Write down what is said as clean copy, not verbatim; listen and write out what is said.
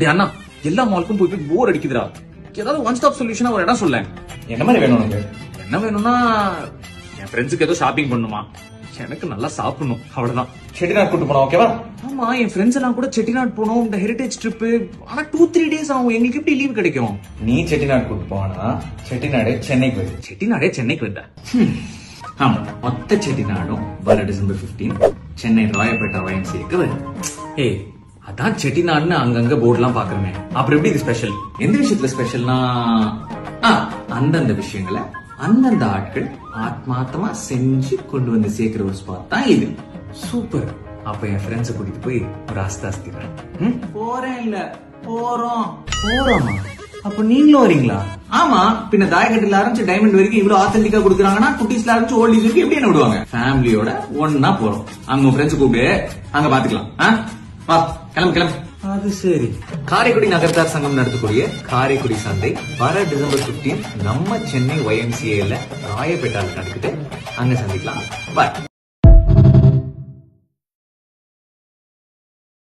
டே அண்ணா, எல்லா மாலுக்கும் போய் போர் அடிக்குதுடா. ஏதாவது ஒன் ஸ்டாப் சொல்யூஷனா ஒரு இடம் சொல்ல. என்ன மாதிரி வேணும் உனக்கு? என்ன வேணும்னா, என் ஃப்ரெண்ட்ஸுக்கு ஏதோ ஷாப்பிங் பண்ணுமா, எனக்கு நல்லா சாப்பிடணும், அவ்வளவுதான். செட்டிநாடு கூட்டு போனோம், ஓகேவா? ஆமா, என் ஃப்ரெண்ட்ஸ் எல்லாம் கூட செட்டிநாடு போனோம், இந்த ஹெரிடேஜ் ட்ரிப். ஆனா 2-3 days ஆகும். எங்களுக்கு எப்படி லீவ் கிடைக்கும்? நீ செட்டிநாடு கூட்டு போனா செட்டிநாடு சென்னைக்கு வருது. செட்டிநாடே சென்னைக்கு வந்தா? ஆமா, மொத்த செட்டிநாடும் வர டிசம்பர் 15 சென்னை ராயப்பேட்டா YMCAக்கு வருது. ஏய், அதான் செட்டிநாடுன்னு அங்கங்க போர்டுலாம் பாக்குறமே, அப்புறம் எப்படி இது ஸ்பெஷல்? எந்த விஷயத்துல ஸ்பெஷல்னா, அந்தந்த விஷயங்களை அந்தந்த ஆட்கள் ஆத்மார்த்தமா செஞ்சு கொண்டு வந்து சேர்க்கிற ஒரு ஸ்பாட் தான் இது. சூப்பர். அப்ப என் ஃப்ரெண்ட்ஸை கூட்டிட்டு போய் ஒரு அஸ்தாஸ்திக்கிறேன். போறேன் இல்ல, போறோம். போறோமா? அப்ப நீங்களும் வரீங்களா? ஆமா, பின்ன தாயக்கட்டில ஆரம்பிச்சு டைமண்ட் வரைக்கும் இவ்வளவு ஆத்தென்டிக்கா கொடுக்குறாங்கன்னா, குட்டீஸ்ல ஆரம்பிச்சு ஓல்டீஸ் வரைக்கும் எப்படி என்ன விடுவாங்க? ஃபேமிலியோட ஒன்னா போறோம். அங்க ஃப்ரெண்ட்ஸ் கூப்பிட்டு அங்க பாத்துக்கலாம். வா, கிளம்பு கிளம்பு. அது சரி. காரைக்குடி நகர்த்தார் சங்கம் நடத்தக்கூடிய காரைக்குடி சந்தை வர டிசம்பர் 15 நம்ம சென்னை YMCAல ராயப்பேட்டால நடக்குது. அங்க சந்திக்கலாம். பாய்.